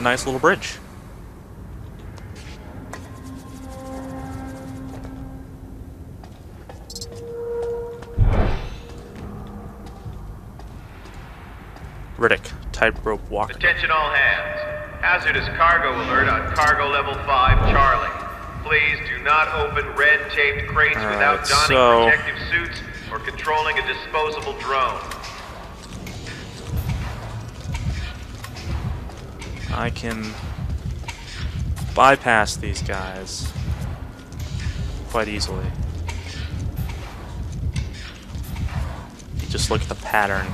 a nice little bridge. Riddick, tightrope walk. Attention all hands. Hazardous cargo alert on cargo level 5 Charlie. Please do not open red-taped crates without donning protective suits or controlling a disposable drone. I can bypass these guys quite easily. You just look at the pattern.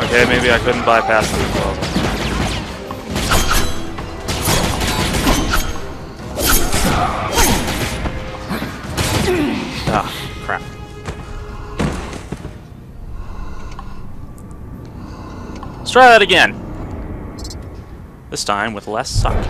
Okay, maybe I couldn't bypass them as well. Ah, crap. Let's try that again. This time with less suck.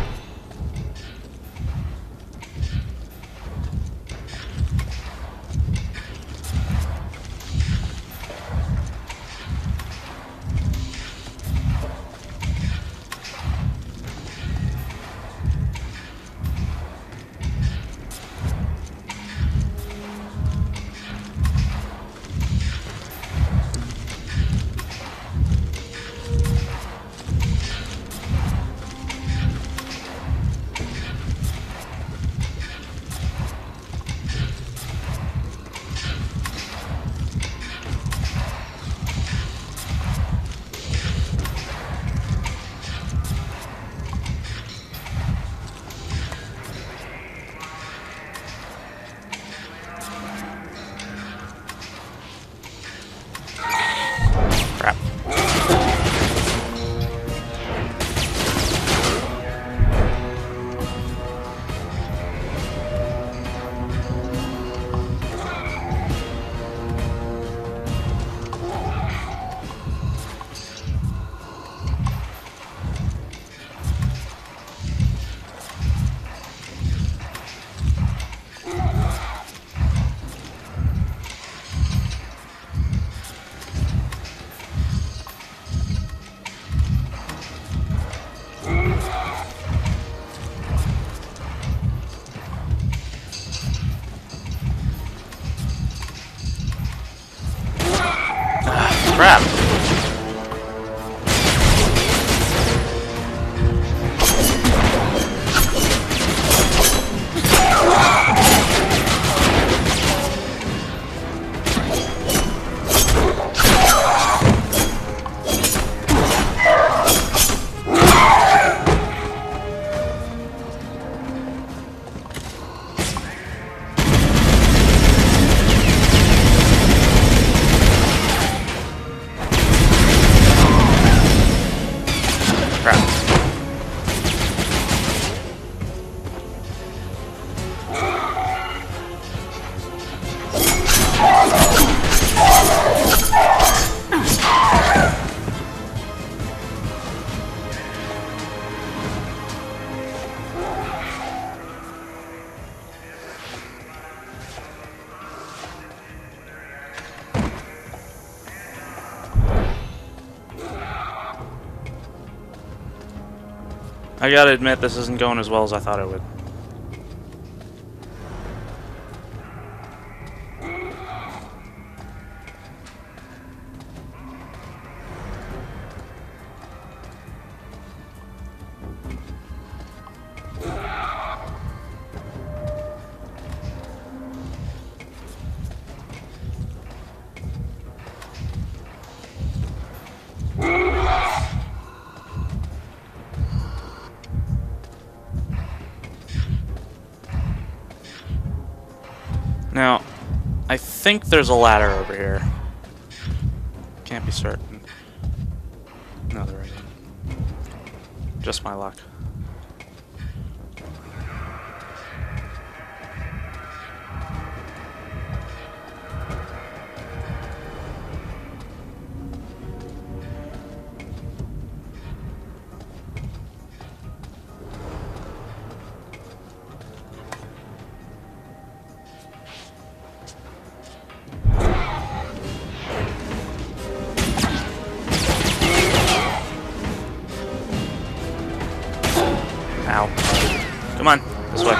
Crap. Crap. I gotta admit, this isn't going as well as I thought it would. Now, I think there's a ladder over here. Can't be certain. No, they're right in. Just my luck. Ow. Come on, this way.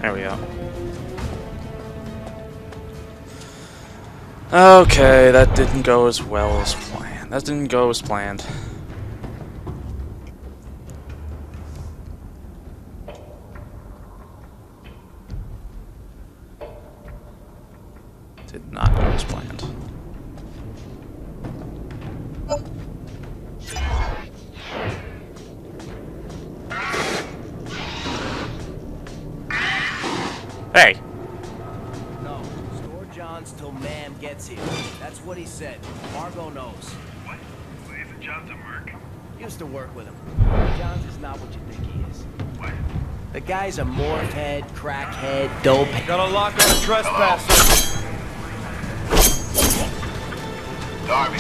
There we go. Okay, that didn't go as well as planned. That didn't go as planned. Did not go as planned. Hey! No, store Johns till Ma'am gets here. That's what he said. Margot knows. What? Wait for John to work? Used to work with him. Johns is not what you think he is. What? The guy's a morph head, crackhead, dope. Got a lock on a trespasser. Darby.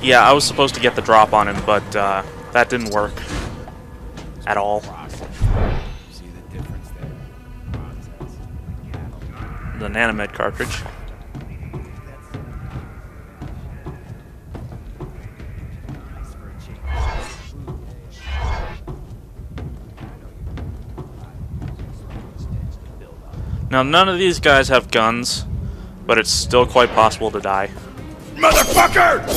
Yeah, I was supposed to get the drop on him, but that didn't work at all. See the difference there? Process. The nanomed cartridge. Now, none of these guys have guns, but it's still quite possible to die. Motherfucker!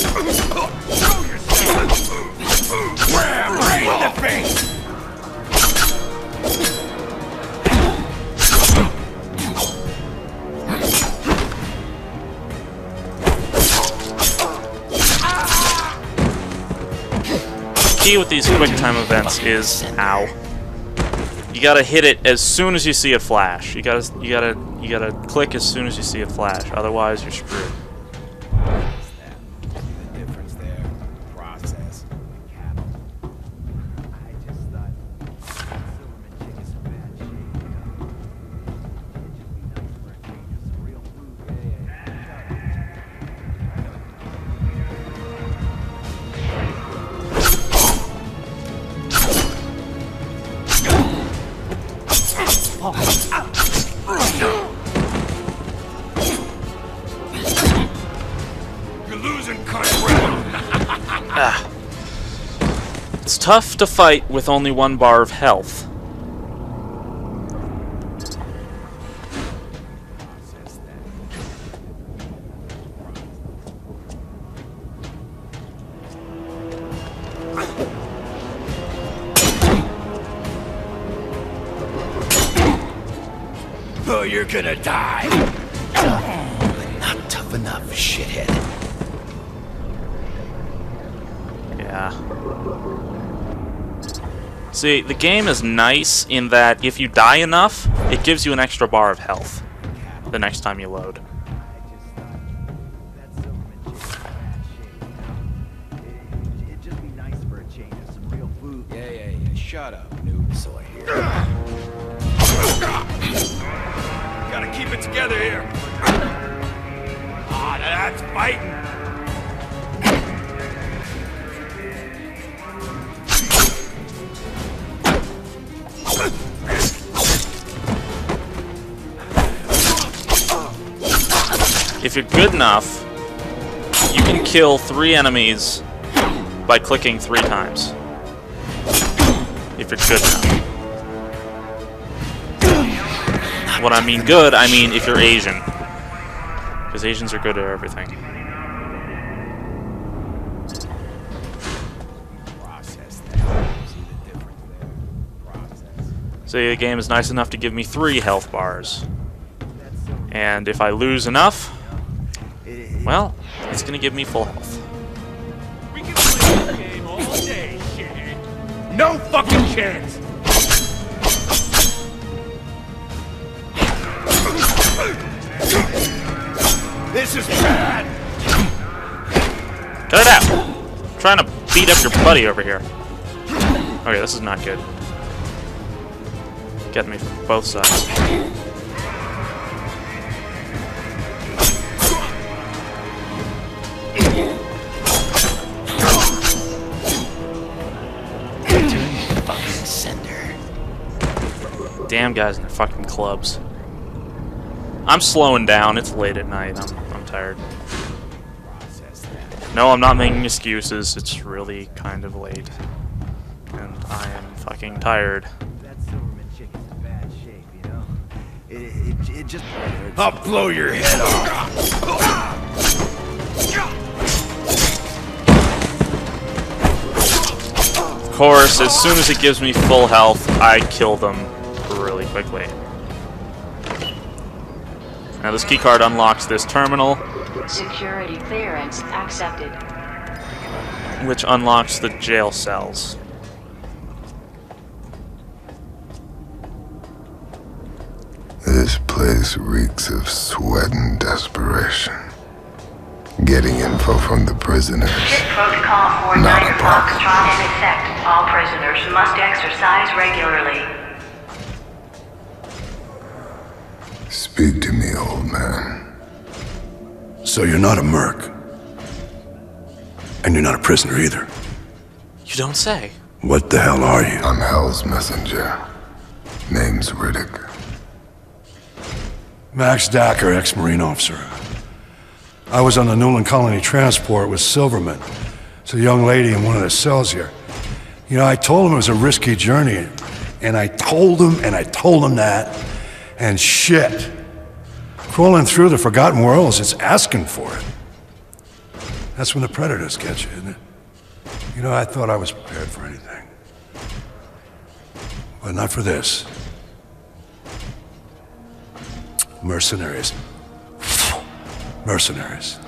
Wham! Right in the face! The key with these quick time events is ow. You gotta hit it as soon as you see it flash. You gotta click as soon as you see it flash. Otherwise, you're screwed. You're losing control. It's tough to fight with only 1 bar of health. Oh, you're gonna die. Not tough enough, shithead. Yeah. See, the game is nice in that if you die enough, it gives you an extra bar of health the next time you load. It'd just be nice for a change of some real food. Yeah. Shut up, noob. So I hear. Gotta keep it together here. Ah, that's fighting. If you're good enough, you can kill 3 enemies by clicking 3 times. If you're good enough. When I mean good, I mean if you're Asian. Because Asians are good at everything. See, the game is nice enough to give me 3 health bars. And if I lose enough, well, it's going to give me full health. We can play this game all day, shithead. No fucking chance! This is bad! Cut it out! I'm trying to beat up your buddy over here. Okay, this is not good. Get me from both sides. Fucking sender. Damn guys in their fucking clubs. I'm slowing down. It's late at night. I'm tired. No, I'm not making excuses. It's really kind of late. And I am fucking tired. That Silverman chick is in bad shape, you know? It just... I'll blow your head off! Of course, as soon as it gives me full health, I kill them really quickly. Now this keycard unlocks this terminal, Security clearance accepted. which unlocks the jail cells. This place reeks of sweat and desperation. Getting info from the prisoners. Ship protocol 49 Not a problem. Foxtrot in effect. All prisoners must exercise regularly. Speak to me, old man. So you're not a merc. And you're not a prisoner either. You don't say. What the hell are you? I'm Hell's messenger. Name's Riddick. Max Dacker, ex-Marine officer. I was on the Newland Colony transport with Silverman. It's a young lady in one of the cells here. You know, I told him it was a risky journey. And I told him that. And shit. Crawling through the Forgotten Worlds, it's asking for it. That's when the predators get you, isn't it? You know, I thought I was prepared for anything. But not for this. Mercenaries. Mercenaries.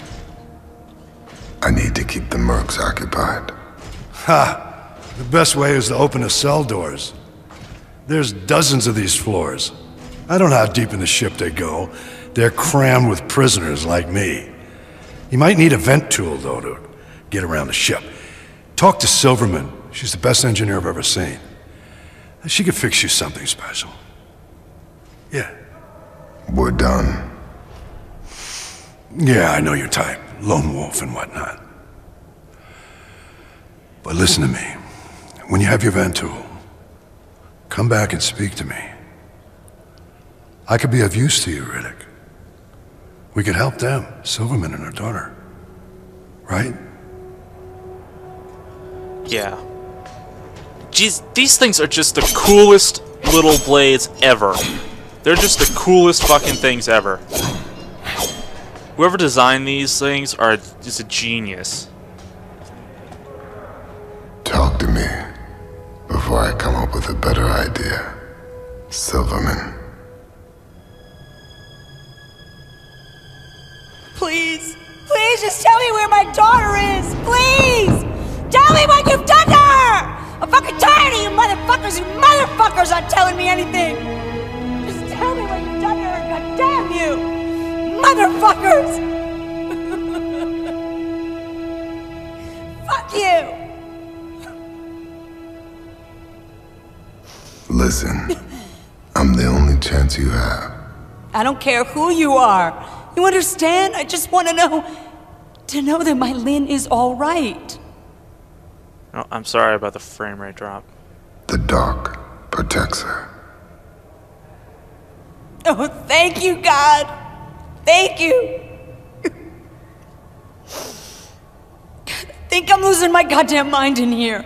I need to keep the mercs occupied. Ha! The best way is to open the cell doors. There's dozens of these floors. I don't know how deep in the ship they go. They're crammed with prisoners like me. You might need a vent tool, though, to get around the ship. Talk to Silverman. She's the best engineer I've ever seen. She could fix you something special. Yeah. We're done. Yeah, I know your type. Lone wolf and whatnot. But listen to me. When you have your vent tool, come back and speak to me. I could be of use to you, Riddick. We could help them, Silverman and her daughter. Right? Yeah. Jeez, these things are just the coolest little blades ever. They're just the coolest fucking things ever. Whoever designed these things is a genius. Talk to me before I come up with a better idea, Silverman. Please, please just tell me where my daughter is, please! Tell me what you've done to her! I'm fucking tired of you motherfuckers aren't telling me anything! Just tell me what you've done to her, goddamn you! Motherfuckers! Fuck you! Listen, I'm the only chance you have. I don't care who you are. You understand? I just want to know that my Lynn is all right. Oh, I'm sorry about the frame rate drop. The dark protects her. Oh, thank you, God. Thank you. I think I'm losing my goddamn mind in here.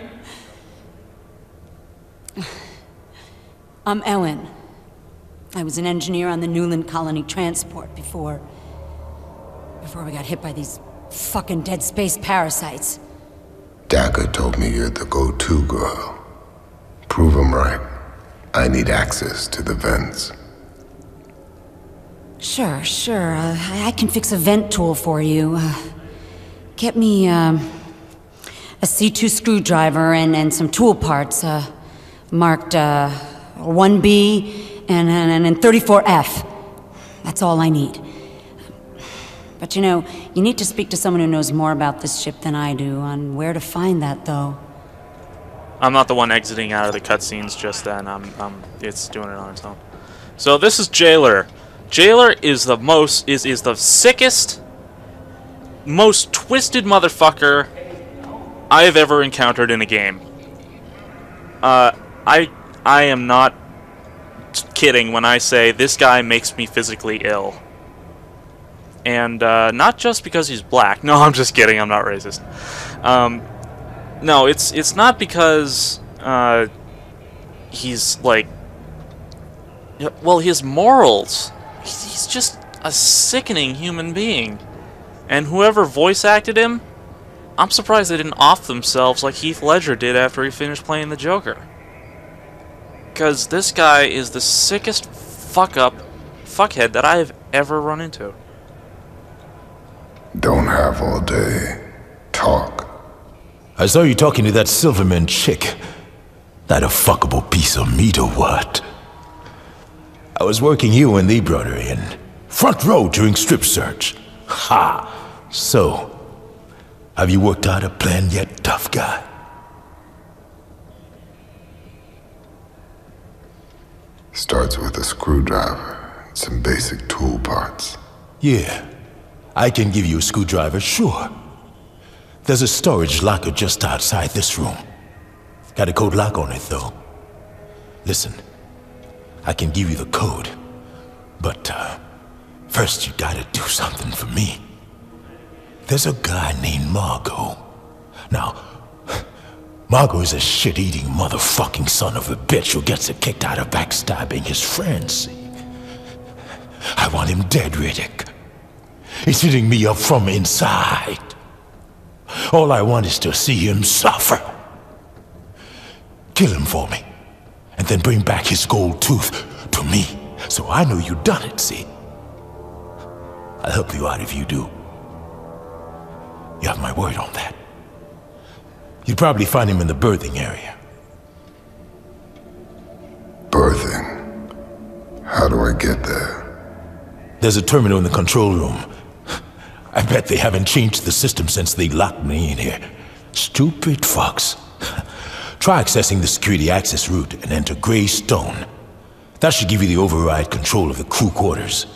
I'm Ellen. I was an engineer on the Newland Colony transport before we got hit by these fucking dead space parasites. Dacker told me you're the go-to girl. Prove him right. I need access to the vents. Sure. I can fix a vent tool for you. Get me a C2 screwdriver and some tool parts, marked 1B and 34F. That's all I need. But you know, you need to speak to someone who knows more about this ship than I do on where to find that, though. I'm not the one exiting out of the cutscenes just then. It's doing it on its own. So this is Jailer. Jailer is the the sickest, most twisted motherfucker I have ever encountered in a game. I am not kidding when I say this guy makes me physically ill. And not just because he's black. No, I'm just kidding. I'm not racist. No, it's not because he's like, well, his morals. He's just a sickening human being. And whoever voice acted him, I'm surprised they didn't off themselves like Heath Ledger did after he finished playing the Joker. Because this guy is the sickest fuckhead that I have ever run into. Don't have all day. Talk. I saw you talking to that Silverman chick. That a fuckable piece of meat or what? I was working here when they brought her in. Front row during strip search. Ha! So, have you worked out a plan yet, tough guy? Starts with a screwdriver and some basic tool parts. Yeah. I can give you a screwdriver, sure. There's a storage locker just outside this room. Got a code lock on it, though. Listen, I can give you the code, but first you gotta do something for me. There's a guy named Margot. Now, Margot is a shit-eating motherfucking son of a bitch who gets kicked out of backstabbing his friends. I want him dead, Riddick. He's eating me up from inside. All I want is to see him suffer. Kill him for me, and then bring back his gold tooth to me, so I know you done it, see? I'll help you out if you do. You have my word on that. You'd probably find him in the berthing area. Berthing? How do I get there? There's a terminal in the control room. I bet they haven't changed the system since they locked me in here. Stupid fucks. Try accessing the security access route and enter Gray Stone. That should give you the override control of the crew quarters.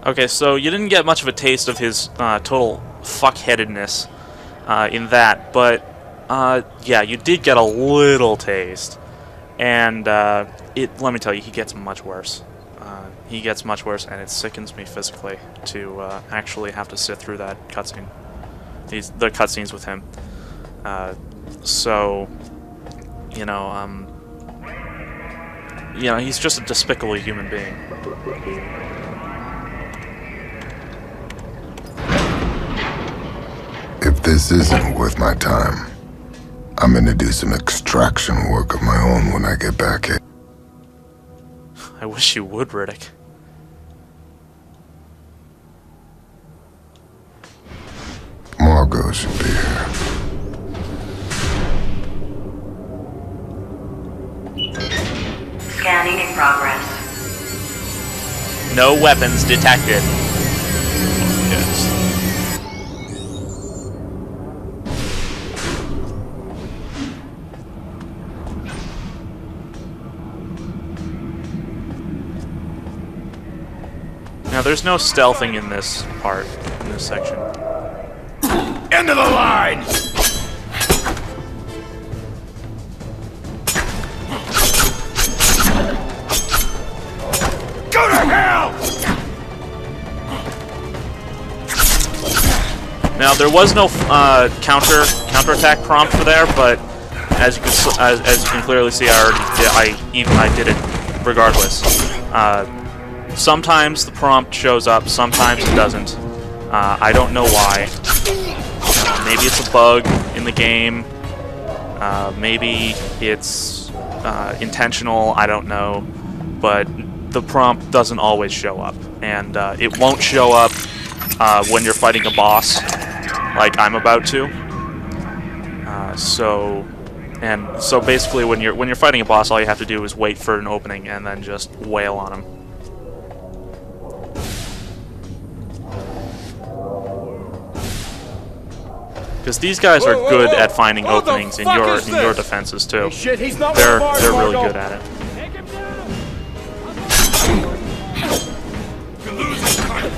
Okay, so you didn't get much of a taste of his total fuckheadedness in that, but yeah, you did get a little taste. And let me tell you, he gets much worse. He gets much worse, and it sickens me physically to actually have to sit through that cutscene. The cutscenes with him. So, you know, he's just a despicable human being. If this isn't worth my time, I'm gonna do some extraction work of my own when I get back here. I wish you would, Riddick. Margot should be here. Scanning in progress. No weapons detected. Yes. Now, there's no stealthing in this part, in this section. End of the line! Go to hell! Now, there was no counterattack prompt for there, but as you can clearly see, I did it regardless. Sometimes the prompt shows up, sometimes it doesn't. I don't know why. Maybe it's a bug in the game. Maybe it's intentional, I don't know. But the prompt doesn't always show up. And it won't show up when you're fighting a boss, like I'm about to. So basically, when you're fighting a boss, all you have to do is wait for an opening and then just wail on him. Because these guys are good at finding openings in your defenses too. Hey, shit, he's not They're Margo. really good at it. Take him down. You're losing, Carter.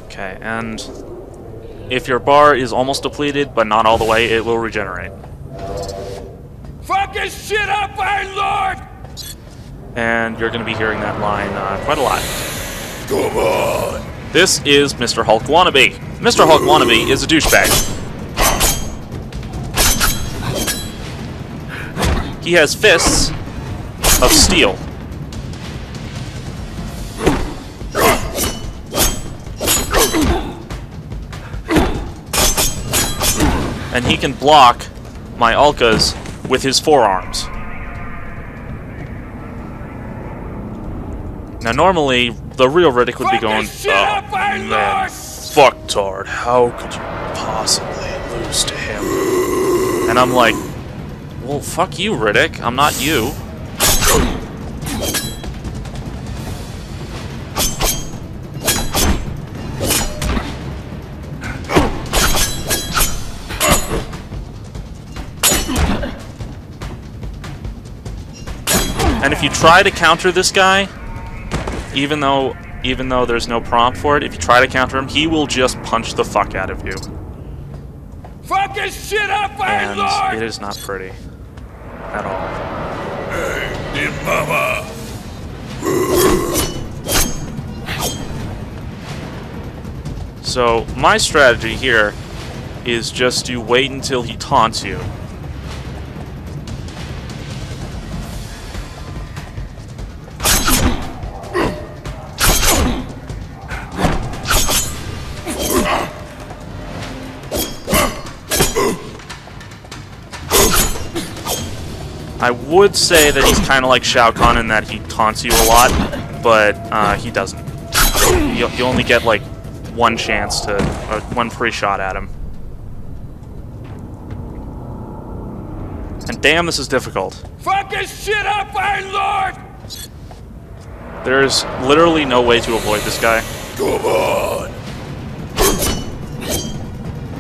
Okay, and if your bar is almost depleted, but not all the way, it will regenerate. Fuck his shit up, Iron Lord! And you're going to be hearing that line quite a lot. Come on! This is Mr. Hulk Wannabe. Mr. Hulk Wannabe is a douchebag. He has fists of steel. And he can block my Alkas with his forearms. Now normally, the real Riddick would be going, "Oh man, fucktard, how could you possibly lose to him?" And I'm like, well, fuck you, Riddick, I'm not you. And if you try to counter this guy, even though there's no prompt for it, if you try to counter him, he will just punch the fuck out of you. Fuck his shit up, Iron Lord! And it is not pretty at all. Hey, dear mama! So my strategy here is just to wait until he taunts you. I would say that he's kind of like Shao Kahn in that he taunts you a lot, but he doesn't. You only get like one chance to, one free shot at him. And damn, this is difficult. Fuck his shit up, Iron Lord! There's literally no way to avoid this guy. Come on!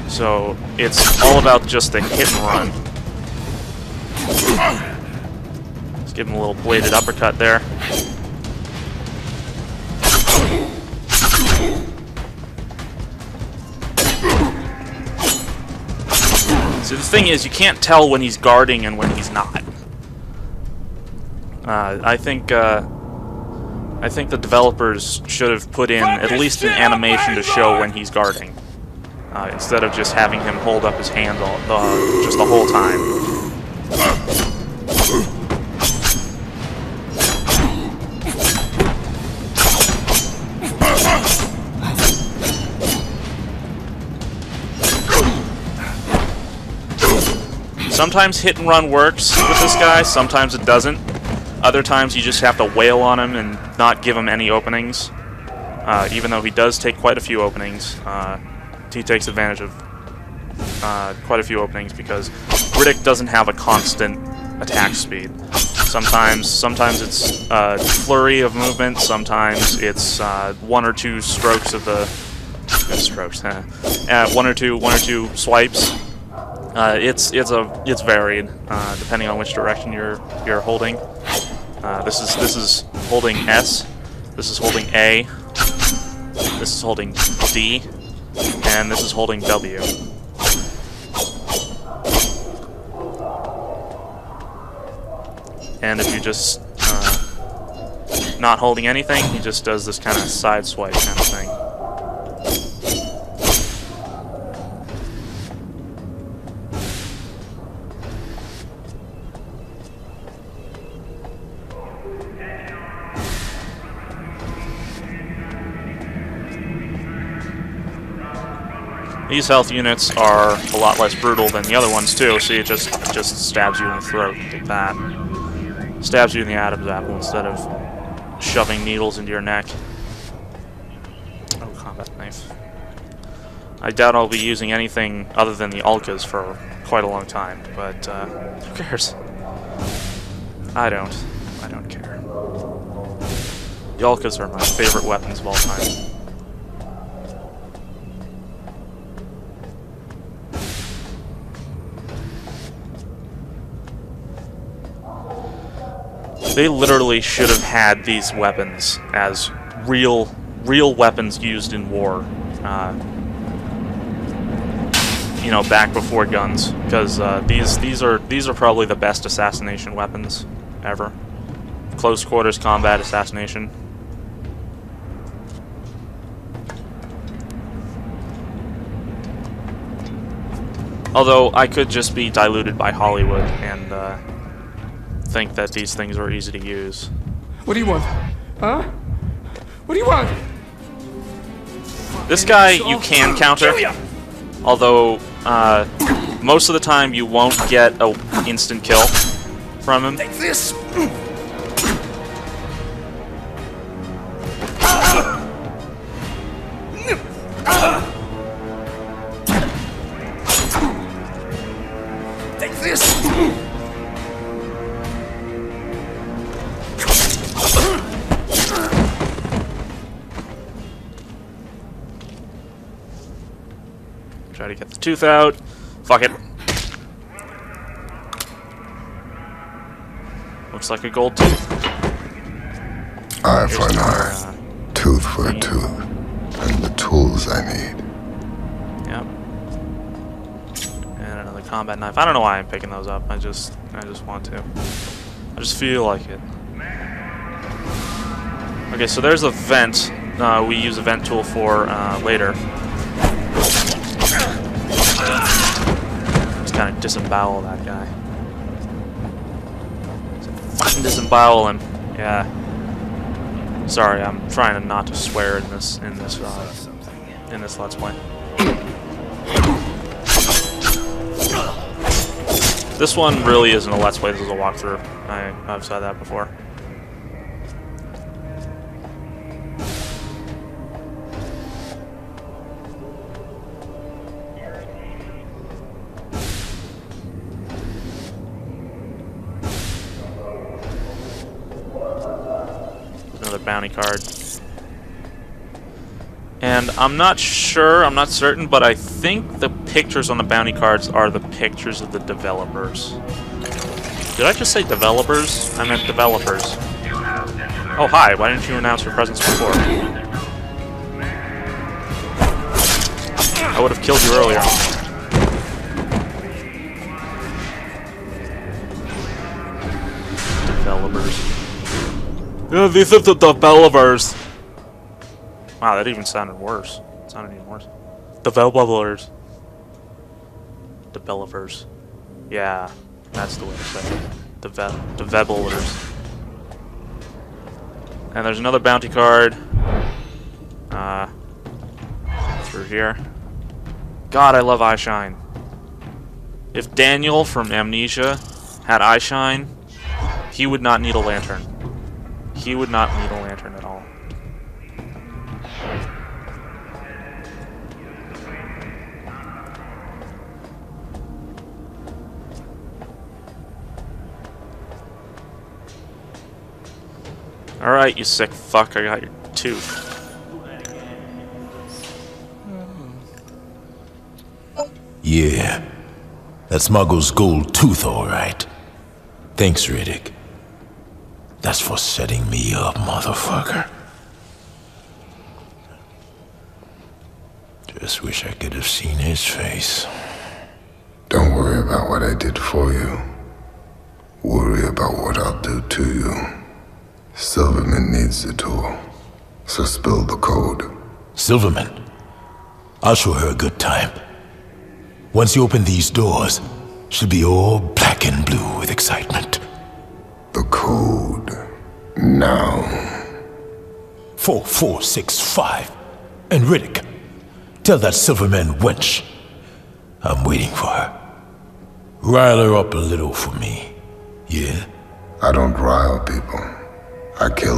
So it's all about just the hit and run. Let's give him a little bladed uppercut there. So the thing is, you can't tell when he's guarding and when he's not. I think the developers should have put in at least an animation to show when he's guarding, instead of just having him hold up his hand just the whole time. Sometimes hit and run works with this guy, sometimes it doesn't. Other times you just have to wail on him and not give him any openings. Even though he does take quite a few openings, he takes advantage of quite a few openings because Riddick doesn't have a constant attack speed. Sometimes it's a flurry of movement, sometimes it's one or two strokes of the one or two swipes. It's varied depending on which direction you're holding. This is holding S. This is holding A. This is holding D, and this is holding W. And if you're just not holding anything, he just does this kind of side swipe kind of thing. These health units are a lot less brutal than the other ones too. See, it just stabs you in the throat. Like that. Stabs you in the Adam's apple instead of shoving needles into your neck. Oh, combat knife. I doubt I'll be using anything other than the Ulcas for quite a long time, but who cares? I don't care. The Ulcas are my favorite weapons of all time. They literally should have had these weapons as real weapons used in war. You know, back before guns, because these are probably the best assassination weapons ever. Close quarters combat assassination. Although I could just be diluted by Hollywood and think that these things are easy to use. What do you want? Huh? What do you want? This guy you can counter, although most of the time you won't get an instant kill from him. Take this. Take this. Try to get the tooth out. Fuck it. Looks like a gold tooth. Eye for an eye, tooth for a tooth, and the tools I need. Yep. And another combat knife. I don't know why I'm picking those up. I just want to. I just feel like it. Okay, so there's a vent. We use a vent tool for later. Just kind of disembowel that guy. Fucking disembowel him. Yeah. Sorry, I'm trying not to swear in this Let's Play. This one really isn't a Let's Play. This is a walkthrough. I've said that before. Another bounty card. And I'm not sure, I'm not certain, but I think the pictures on the bounty cards are the pictures of the developers. Did I just say developers? I meant developers. Oh, hi, why didn't you announce your presence before? I would have killed you earlier. Developers. Yeah, these are the developers. Wow, that even sounded worse. It sounded even worse. Developers. Developers. Yeah, that's the way to say it. Developers. And there's another bounty card. Through here. God, I love Eyeshine. If Daniel from Amnesia had Eyeshine, he would not need a lantern. He would not need a lantern at all. Alright, you sick fuck, I got your tooth. Yeah, that smuggles gold tooth, alright. Thanks, Riddick. That's for setting me up, motherfucker. Just wish I could have seen his face. Don't worry about what I did for you. Worry about what I'll do to you. Silverman needs the tool, so spill the code. Silverman? I'll show her a good time. Once you open these doors, she'll be all black and blue with excitement. The code. Now. 4465. And Riddick, Tell that Silverman wench I'm waiting for her. Rile her up a little for me, yeah? I don't rile people. I kill